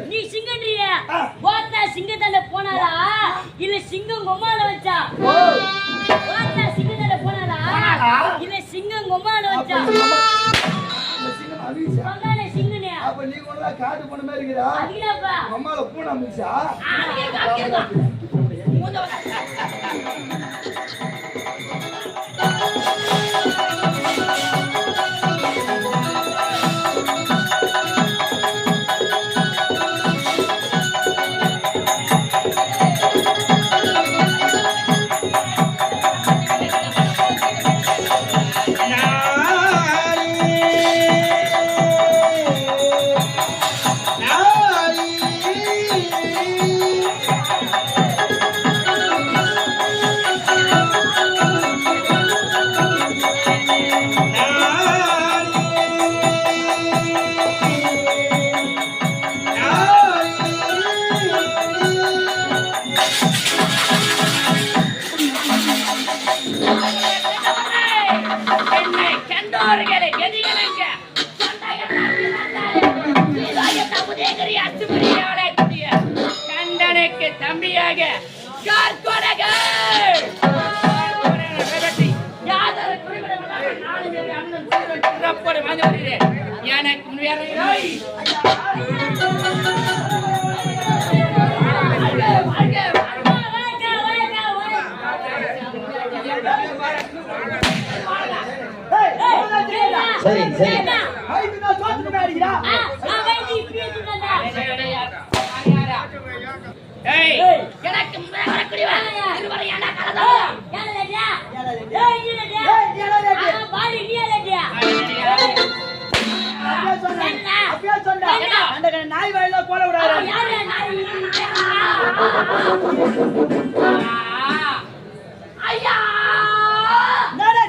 நீ சிங்கன்றிய போத்தா சிங்கத்தாண்ட போனாரா இல்ல சிங்கம் கொம்மால வச்சா போத்தா சிங்கத்தாண்ட போனாரா இல்ல சிங்கம் கொம்மால வச்சா சிங்கனே அப்ப நீ ஒண்ணா காட்டு போன மாதிரி இருக்கா அதுதாப்பா கொம்மால பூனை அமிச்சா தம்பியாக எனக்கு சரி சரி எனக்கு நாய் வாயில போல விடாது ஐயா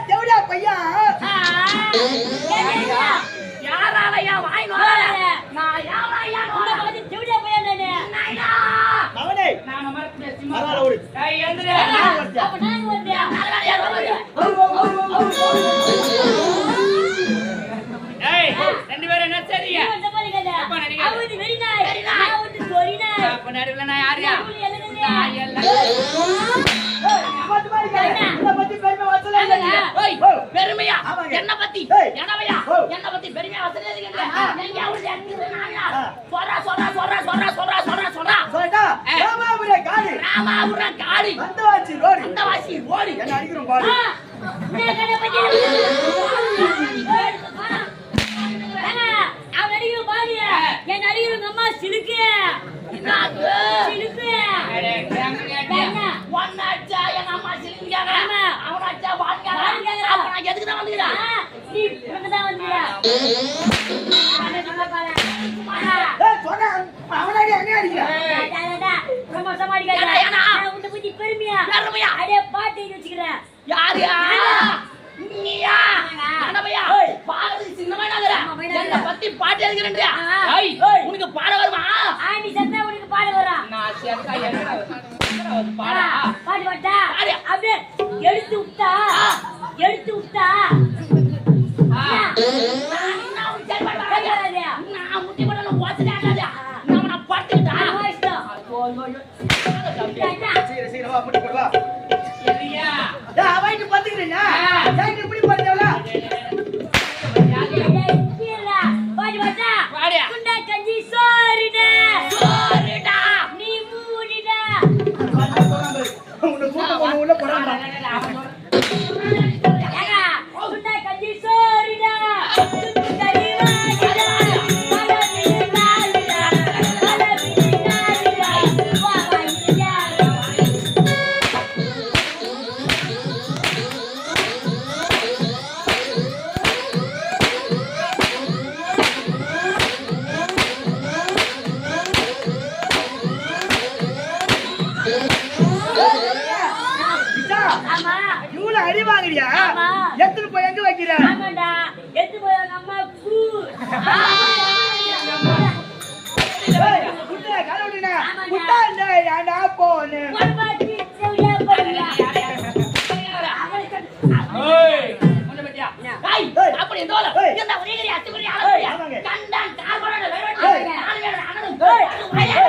தேவடியா பையா யாராலையா வாய் நான் யாராலையா தேவடியா பையன் அவனே நான் மறந்து பரவாயில்ல ஓடு ஏய் எந்திரே அப்ப நான் வந்தேன் ஏய் ரெண்டு பேரும் என்ன சரியா இந்த மாதிரி கதை அவதி வெரி நாய் நான் வந்து சொரி நாய் அப்ப நடுவுல நான் யாரியா நாய் எல்லாம் பெருமையா என்ன பத்தி என்னவையா என்ன பத்தி பெருமையா வசதியா நீங்க அவரு ராமாபுரம் காளி அந்தவாசி ரோடு என்ன அடிக்கிறோம் பாரு என் அடிக்கிற அம்மா சிலுக்கு சிலுக்கு ஒன்னாச்சா எங்க அம்மா சிலிங்காங்க அவனாச்சா வாங்க அப்ப நான் எதுக்கு தான் வந்துக்கிறேன் நீ தான் வந்தியா அவனாடி என்ன அடிக்கிறா ரொம்ப சமாளிக்காத உன்னை பத்தி பெருமையா அடே பாட்டு வச்சுக்கிறேன் யாரு நீயா அண்ணபையா பாரு சின்னமா நகர என்ன பத்தி பாட்டு எழுதுறேன்றியா ஏய் உனக்கு பாட வருமா நீ சத்தா உனக்கு பாட வரா நான் சேர்க்கா என்ன பாட பாடு வட்டா அப்படியே எடுத்து விட்டா நான் முட்டி போடல ஓச்சடாடா நான் பாட்டுடா சரி சரி வா முட்டி போடு வா சரியா அவைட்டு பாத்துக்கிறேனா சைடு இப்படி பண்ணவல பாடு வட்டா பாடு குண்டா கஞ்சி சோறுடா நீ மூடிடா உன்னை கூட்ட போன உள்ள போறாங்க குண்டா கஞ்சி சோறுடா பாக்குறியா? ஆமா. எடுத்துட்டு போய் எங்க வைக்கிற? ஆமாடா எடுத்து போய் எங்க அம்மா கூ ஏய், குட்டை, கலவடினா. குட்டை இல்ல, ஏன்டா போனு? ஒரு பாட்டி செவியா போடுடா ஏய் முன்ன பத்தியா ஏய் ஏய். அப்படி எந்தோல ஏய். இந்த ஒரேகரி அத்துக்குறி ஏய், ஆளு ஆமாங்க. கண்டான் கார்பனோட ஏய். வேற நாலு வேற அண்ணனும் ஏய். அது உரையா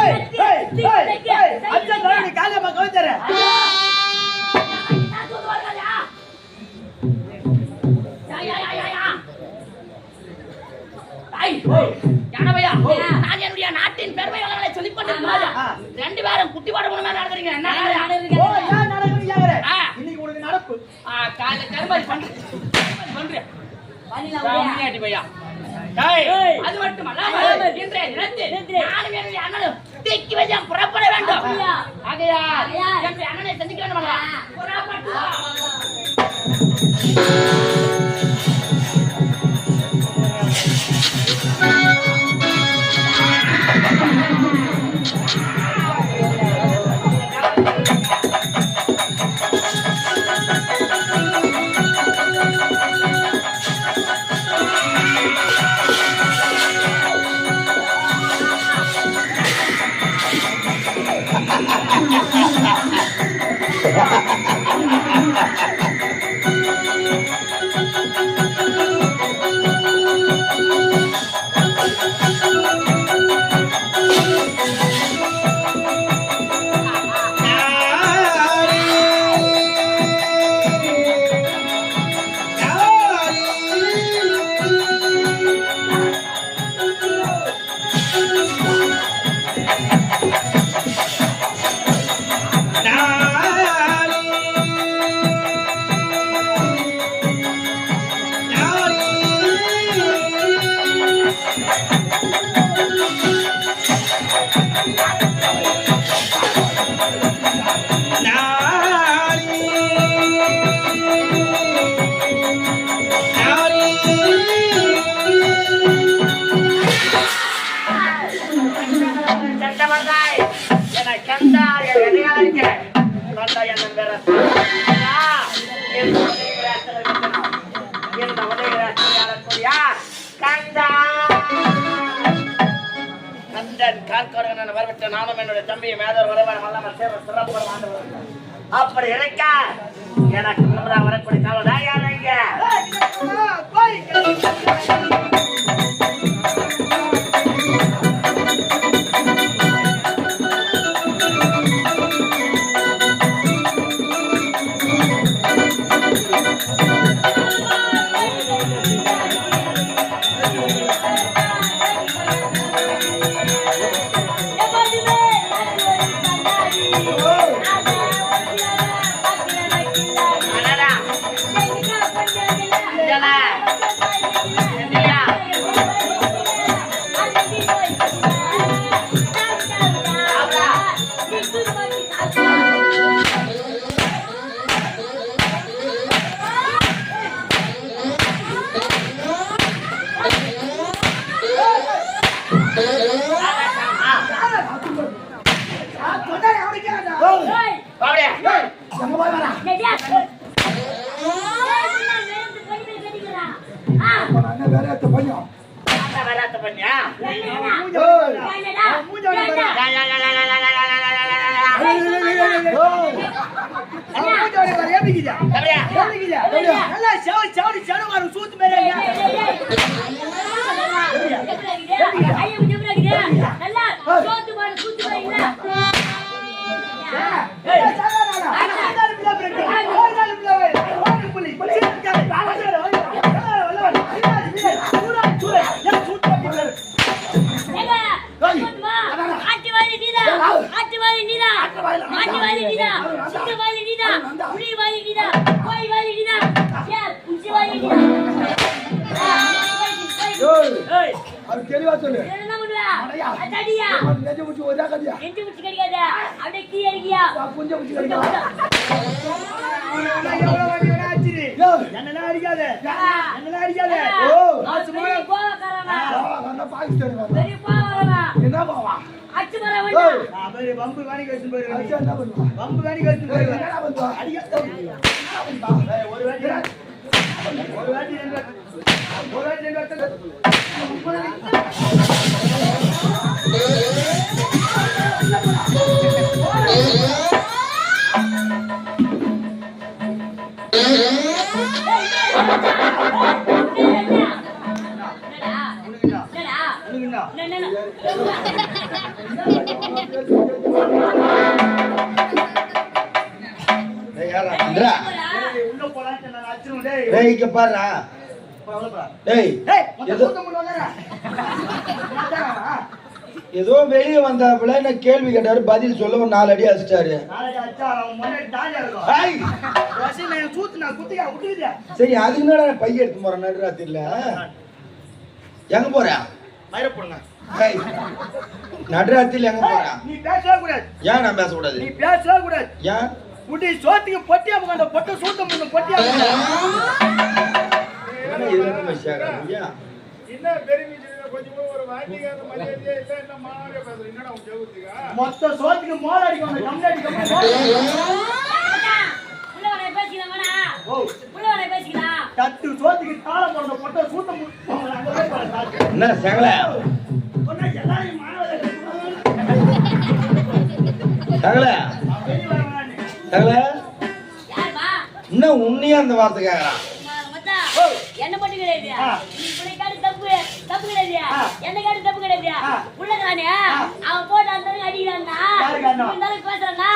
ஏய், அச்சா கலவடி காலையம்மா கவித்தர. நான் என்னுடைய நாட்டின் பெருமை வளங்களை சொல்லிக் கொண்டிருக்கிறேன். ஆ. ரெண்டு பேரும் குட்டி பாட மூணு பேரும் நடக்கிறீங்க என்ன ஓ, ஏன் நடக்குது கேக்குற? ஆ. இன்னைக்கு உனக்கு நடப்பு. காலை கருமாரி பண்றேன் வலில முன்னாடி பையா டேய் ஏய். அது மட்டுமல்ல ஆமா. இன்றைய தினத்தில் இன்று. நானும் என்னுடைய அண்ணனும் திக்கி வச்சு புறப்பட வேண்டும் அப்படியா? ஆகையால் ஆகையால் என்னுடைய அண்ணனை சந்திக்க வேண்டும் அல்லவா? புறப்பட்டு வா. நானும் என்னுடைய தம்பியை மேதர் வரவேன் வல்லவர் சேவர் சிறப்பு ஆண்டவர் அப்படி இருக்க எனக்கு முன்னதாக வரக்கூடிய காலம் யாருங்க தெளிவா சொல்லு என்னெல்லாம் அடிக்காத என்னெல்லாம் அடிக்காத ஓ என்ன பாவா அச்சு அவரு பம்பு வேணி கழிச்சு போயிருக்காங்க. பம்பு வேணி கழிச்சு போயிருக்காங்க. ஒரு வாட்டி ஒரு வாட்டி உள்ள போலான்னு நான் அடிச்சிருவேன். டேய் இங்க பாருடா. டேய் ஏதோ வெளியே வந்தாப்புல என்ன கேள்வி கேட்டாரு, பதில் சொல்ல ஒரு 4 அடி அடிச்சிட்டாரு. சரி அதுக்கு மேல பைய எடுத்து போறேன் நடுராத்திரில. எங்க போறேன் நடுராத்திரில எங்க போறேன்? நீ பேசவே கூடாது. ஏன் நான் பேசக்கூடாது? நீ பேசவே கூடாது. ஏன் குட்டி சோத்துக்கு பொட்டியா போங்க, பொட்டை சூத்த முடியும் பொட்டியா மொத்த சோத்துக்கு மோல் அடிக்கும். தட்டு சோத்துக்கு தாளம் போடுற பொட்டை சூத்த முடியும். என்ன சகல சகல சகல இன்னும் உன்னையே அந்த வார்த்தை கேக்குறான். என்ன பண்ணி கிடையாது, தப்பு கிடையாது, என்ன கேட்டு தப்பு கிடையாது. உள்ளதானே அவன் போட்டு அந்த அடிக்கிறான்னா பேசுறான்னா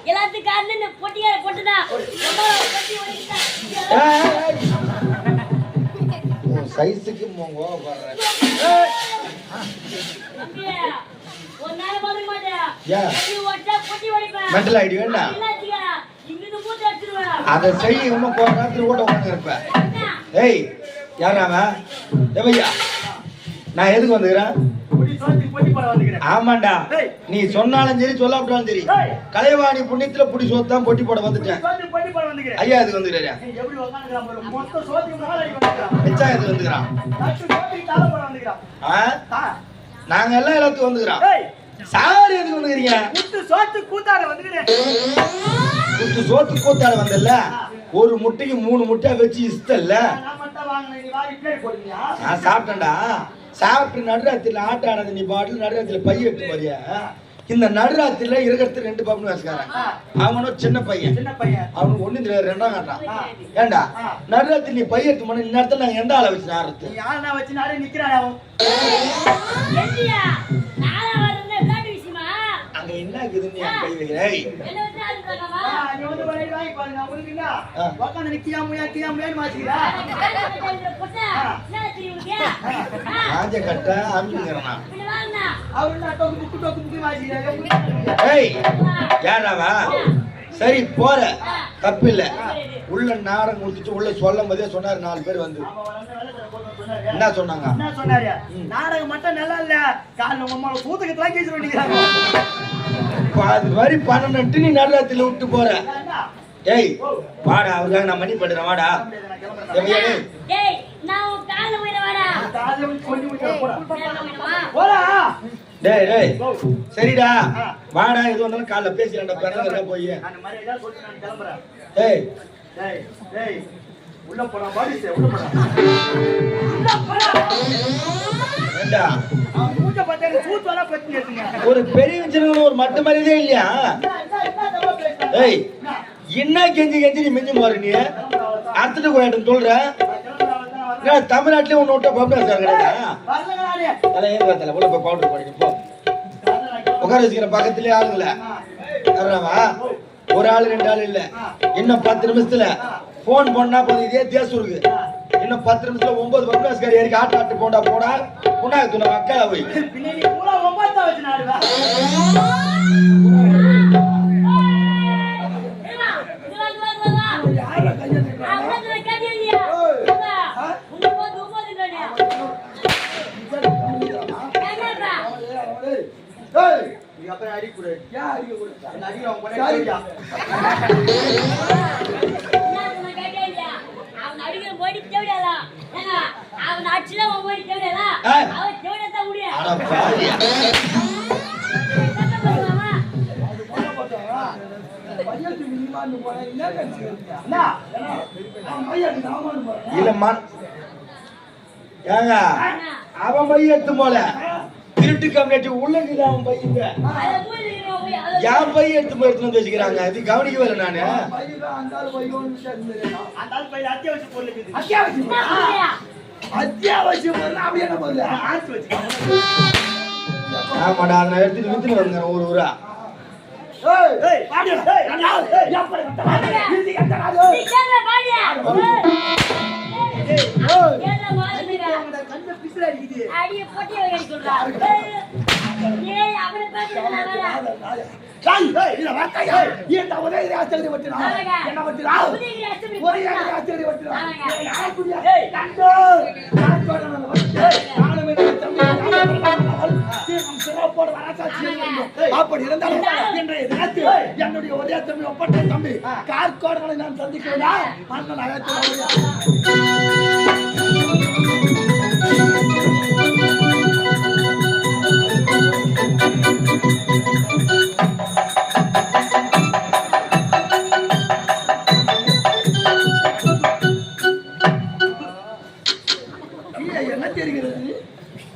எல்லாத்துக்கும் காரணம் பொட்டியார பொட்டுதான். சைஸுக்கு ஒரு நாள் பார்க்க மாட்டேன். மெண்டல் ஐடி வேண்டாம். அதை செய்ய கோபத்தில் ஓட்ட உட்காந்து இருப்பேன். ஏய் யாராம தேவையா நான் எதுக்கு வந்துக்கிறேன்? ஆமாண்டா, நீ சொன்னாலும் சரி சொல்லாவிட்டாலும் சரி கலைவாணி புண்ணியத்துல புடி சோத்தான் பொட்டி போட வந்துட்டேன். ஐயா எதுக்கு வந்துக்கிறேன்? மிச்சா எதுக்கு வந்துக்கிறான்? நாங்க எல்லாம் எல்லாத்துக்கும் வந்துக்கிறோம். சாரி எதுக்கு வந்துக்கிறீங்க? குத்து சோத்து கூத்தாட வந்தல்ல, ஒரு முட்டைக்கு 3 முட்டை வச்சு இஷ்டல்ல. நான் சாப்பிட்டேன்டா. சாப்பிட்டு நடுராத்திரில ஆட்ட ஆனது நீ பாட்டில் நடுராத்திரில பைய எடுத்து மாதிரியா. இந்த நடுராத்திரில இருக்கிறது 2 பாப்புன்னு வச்சுக்காரன். அவனும் சின்ன பையன், அவனுக்கு 1 தெரியல 2ஆம் காட்டான். ஏண்டா நடுராத்திரி நீ பைய எடுத்து போன நேரத்தில் நாங்க எந்த ஆளை வச்சு ஆடுறது? அங்க என்ன இருக்குதுன்னு கை வைக்கிறேன். சரி போற தப்பு இல்ல. உள்ள நாடகம் முடிச்சுட்டு உள்ள சொல்லும் போதே சொன்னாரு 4 பேர் வந்து என்ன சொன்னாங்க? நாடகம் மட்டும் நல்லா இல்ல, காலைல உங்க அம்மா சூத்துக்கு தூக்கி வச்சிருவீங்க. அது மாதிரி 12 நீ நடுராத்திரில விட்டு போற. ஏய் வாடா, அவருக்காக நான் மணி பண்றேன். வாடா டேய் நான் காலைல போய் வாடா. காலைல கொஞ்சம் போடா. டேய் டேய் சரிடா வாடா, எது வந்தாலும் காலைல பேசிடா. பிறந்தா போய் நான் மரியாதை சொல்லி நான் கிளம்புறேன். டேய் டேய் டேய் உள்ள போடா, பாடிஸ் உள்ள போடா. ஏண்டா அவன் மூஞ்ச பார்த்தா சூத்து வர பத்தி ஏத்துங்க. ஒரு பெரிய விஞ்ஞானிகள் ஒரு மட்ட மரியாதையே இல்லையா? ஏய் என்ன கெஞ்சி கெஞ்சி நீ மிஞ்சி மாறு. நீ அர்த்தத்தை போயிட்டு சொல்ற தமிழ்நாட்டிலே ஒன்று விட்டா பவுடர் சார் கிடையாதா? உள்ள போய் பவுடர் போடி போ. உட்கார வச்சுக்கிற பக்கத்துலேயே ஆளுங்கள ஒரு ஆள் 2 ஆள் இல்ல. இன்னும் 10 நிமிஷத்துல போன் பண்ணா போதும். இதே தேசம் இருக்கு. இன்னும் 10 நிமிஷத்துல 9 பவுடர்ஸ்காரி ஏறி ஆட்டு போண்டா போடா புண்ணா துணை மக்களா போய் அவன் இல்ல ஏங்க அவன் பைய எடுத்து போல திருட்டு கம்யூனிட்டி உள்ளது அவன் பையங்க என் பைய எடுத்து போய் எடுத்து வந்து வச்சுக்கிறாங்க அது கவனிக்கவே இல்லை நானு அத்தியாவசியம் என்ன பொருள் ஆமாடா நான் எடுத்துட்டு வித்துட்டு வந்தேன் ஒரு ஊரா அப்படி இருந்தாலும் இன்றைய தினத்தில் என்னுடைய ஒரே தம்பி ஒப்பற்ற தம்பி கார்கோடங்களை நான் சந்திக்கிறதா அண்ணன் என்ன தெரிகிறது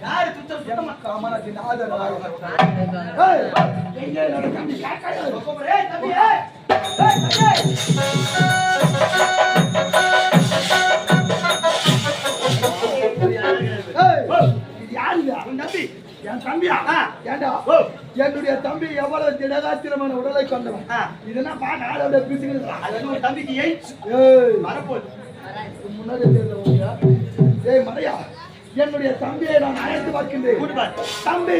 யாரு சுத்தம் சுத்தமா காமராஜி என்னுடைய தம்பி எவ்வளவு திடகாத்திரமான உடலை கொண்டவன் இதெல்லாம் நாளோட பிசுகிறது தம்பிக்கு முன்னாடி தெரியல மறையா என்னுடைய தம்பியை நான் அழைத்து பார்க்கின்றேன் தம்பி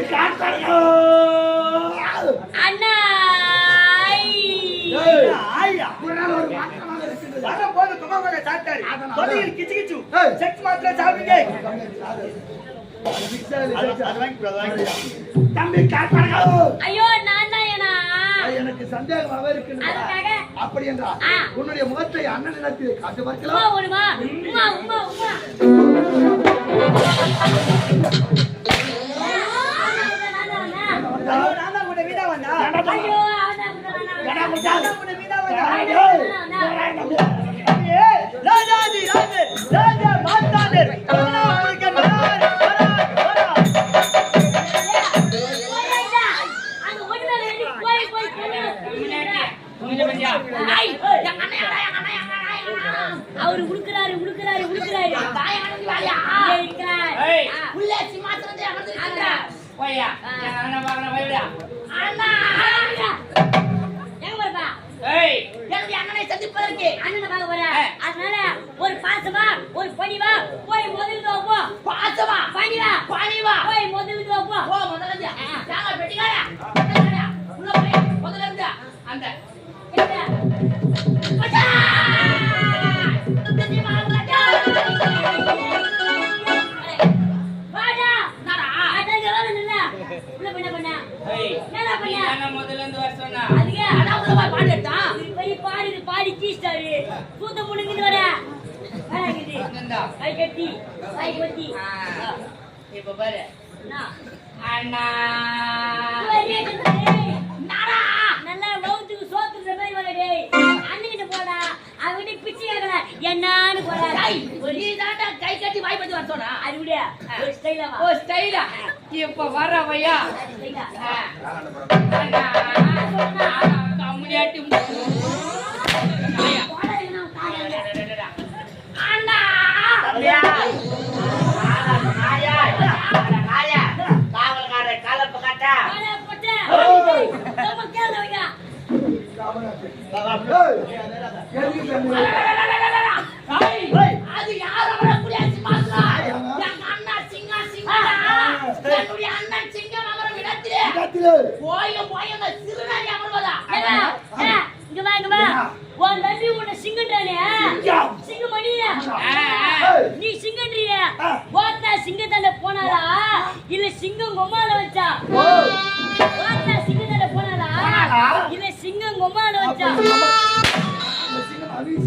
தம்பி ஐயோ நான் எனக்கு சந்தேகமாக இருக்கின்றது அப்படி என்றால் உன்னுடைய முகத்தை அண்ணன் நிலத்தில் காட்டு பார்க்கலாம் அவரு உடுக்குறாரு அண்ணனை சந்திப்பதற்கு அண்ணனை பார்க்க போறேன் அதனால ஒரு பாசமா ஒரு பணிவா போய் முதல்ல போ பாசமா பணிவா போய் முதல்ல போ முதல்ல பெட்டிக்காரா உள்ள போய் முதல்ல அந்த பாடி தீஸ்டாரு கூத்த முடுங்கிட்டு வர கை கட்டி கை கொத்தி இப்ப பாரு அண்ணா நல்லா வவுத்துக்கு சோத்துற மாதிரி வரடே அண்ணிக்கிட்ட போடா அவங்கிட்ட பிச்சு கேட்கல என்னன்னு போடா நீ தாண்டா கை கட்டி வாய் பத்தி வர சொன்னா அது விட ஒரு ஸ்டைலா ஓ ஸ்டைலா இப்ப வர வையா அண்ணா கம்முனியாட்டி அது யார் அண்ணன் சிங்கம் அமரும் இடத்திலே போய் சிறுநாடி அமர்வதா இங்க வா உன் தம்பி உன்னை சிங்கன்றானே சிங்கமணி நீ சிங்கன்றிய ஓத்தா சிங்கத்தாண்ட போனாரா இல்ல சிங்கம் கொம்மால வச்சா ஓத்தா சிங்கத்தாண்ட போனாரா இல்ல சிங்கம் கொம்மால வச்சா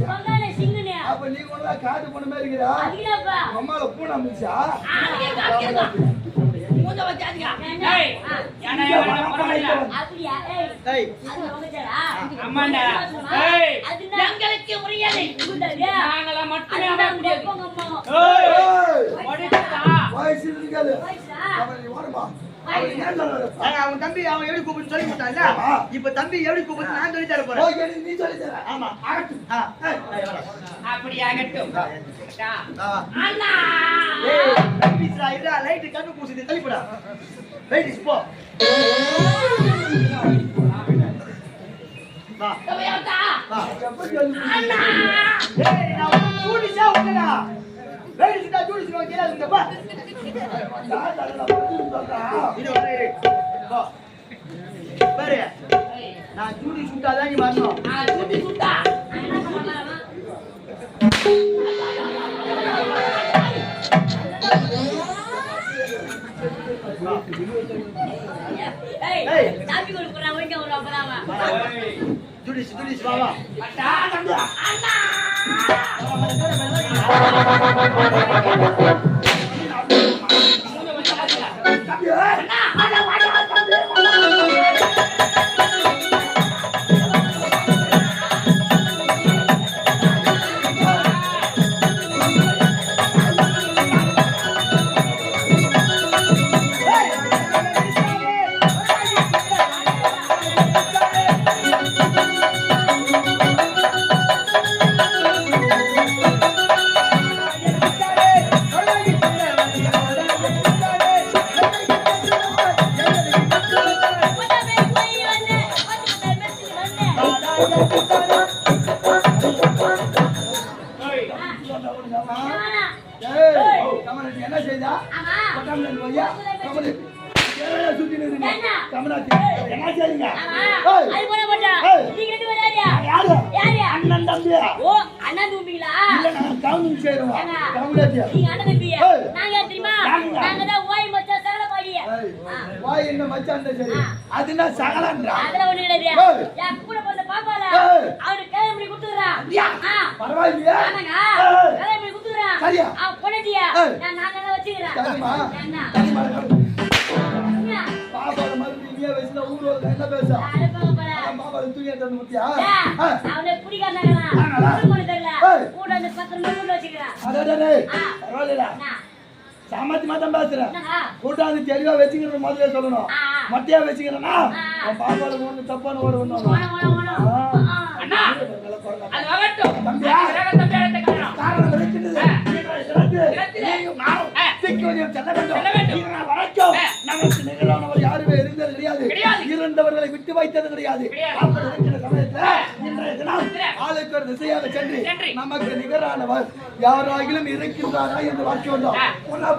சொன்னானே சிங்கனே அப்ப நீ கொண்டா காது போன மாதிரி இருக்கா அதுக்குதாப்பா அம்மால பூனை அமிச்சா மூஞ்ச வச்சு ஆச்சுக்கா. ஏய், ஏன்னா இவன் பரவாயில்ல. அப்படியா? ஏய், ஏய் அது உங்கச்சாரா? அம்மாண்டா. ஏய், அதுதான் எங்களுக்கு முடியலை. உங்கள்தாரியா? நாங்கள மட்டுமே அதுதான் முடியாது. உங்க அம்மா. ஏய் படிச்சதா? வயசு இருக்காது போயிடுச்சா? அவன் ஓரமா அவன் ஏன் சொல்ற அவன் தம்பி அவன் எப்படி கூப்பிட்டு சொல்லி கொடுத்தான்ல ஆமா. இப்ப தம்பி எப்படி கூப்பிட்டு நான் சொல்லி தர போறேன் ஓகே நீ சொல்லி தர ஆமா ஆகட்டும் அப்படி ஆகட்டும். அக்கா. அண்ணா! ஏய் தம்பிஸ்ரா இதா லைட் கண்ணு பூசிட்டு தள்ளிப்படா லைட் போ வா தம்பியாத்தா. வா அண்ணா! ஏய் நான் ஜூடிஸா உங்கடா லைட் சிட்டா ஜூடிஸ் வா கேளா இந்த பா இது ஒரு போ பாரு நான் ஜூடி சுட்டாதான் நீ வரணும் சுட்டி சுட்டா. அண்ணா பண்ணலாமா? ஏய், ஏய். சாமி கோயில் போறா, ஒழுங்கா ஒரு அப்பறாவா. ஜூடிஸ் வா வா அட்டா தம்பியா. அண்ணா! மூஞ்ச வச்சு ஆச்சுக்கா. கொண்டாமே போய் வந்து, வந்து மெர்சிக்கு வந்து. ஏய். ஆனா, என்ன செய்தா ஆமா. கொட்டாமல போயா கமலி ஏய் சுத்தி நின்னு என்ன? கமலாத்தி என்ன செய்றீங்க ஆமா. ஏய் அது போட மாட்டா. ஏய். நீங்க ரெண்டு பேரும் யாரு? யாரு யாரு? அண்ணன் தம்பி ஓ, அண்ணா தூம்பிங்களா? இல்ல நான் கவுனிங் செய்றோம் ஏங்க? கமலாத்தி நீங்க அண்ணன் தம்பியா? ஏய். நாங்க யார் தெரியுமா? யாருங்க? நாங்க தான் ஓய் மச்சான் சகலபாடி. ஏய் ஆ. வாய் என்ன மச்சான் சரி ஆ. அதுனா சகலன்றா அதெல்லாம் ஒண்ணு கிடையாது. ஏய். என் கூட பிறந்த பாப்பால ஏய். அவனுக்கு கல்யாணம் பண்ணி கொடுத்துக்கிறான். அப்படியா? பரவாயில்லையா ஆமாங்க. ஏய். கல்யாணம் பண்ணி கொடுத்துக்கிறான். சரியா? அவன் பொண்டாட்டியா? ஏய். நாங்க தான் வச்சுக்கிறேன். சரிம்மா என்ன? சரிம்மா என்ன? பாப்பாட மாதிரி நீ வயசுல ஊர்ல என்ன பேச அனுப்பங்க போற. பாப்பா தூக்கி தந்து முத்தியா அவனை பிடிக்காதாங்களா? ஆமாடா. பண்ணி தரல. ஏய். கூட அந்த 10 மணி வச்சுக்கிறேன். அடடே ஆ. பரவாயில்லைடா என்ன? சாமர்த்தியமா தான் பேசுறேன் என்னங்க? கூட்டாந்து தெளிவா வச்சுக்கிறது முதல்ல சொல்லணும் ஆ. மொட்டையா வச்சுக்கிறேன்னா ஆ. உன் பாப்பால ஒண்ணு தப்பான ஒரு ஒண்ணு ஓட, ஓட, ஓட. ஆ. அண்ணா. அது ஆகட்டும். தம்பியா? திரக தம்பி அடுத்த காரணம். காரணம் இருக்கிறது நீயும் நானும் சிக்கவதியம் செல்ல வேண்டும் செல்ல வேண்டும். இது நான் வரைக்கும் நமக்கு நிகழானவர் யாருமே இருந்தது கிடையாது கிடையாது. இருந்தவர்களை விட்டு வைத்தது கிடையாது கிடையாது. அப்படி இருக்கிற சமயத்துல இன்றைய தினம் ஆளுக்கு ஒரு திசையாக சென்று சென்று. நமக்கு நிகரானவர் யாராகிலும் இருக்கின்றாரா என்று வாக்கி வந்தோம் உன்னை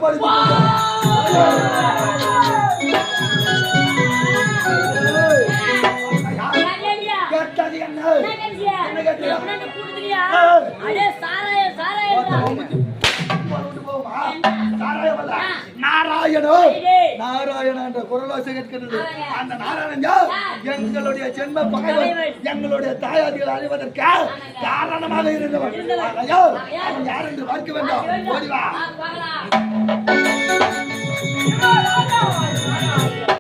யாரியா? கேட்டது என்ன என்ன கேட்டியா? என்ன கேட்டியா? என்ன நீ கூடுதுறியா? ஏய். அடே சாராயம், சாராயம். நாராயணோ ஏய். நாராயண என்ற குரலோசை கேட்கிறது ஆமாங்க. அந்த நாராயணன் யார்? எங்களுடைய ஜென்ம பகைவன் எங்களுடைய தாயாதிகள் அழிவதற்கு காரணமாக இருந்தவன் ஆகையால் அவன் யார் என்று பார்க்க வேண்டாம் ஓடி வா பார்க்கலாம்.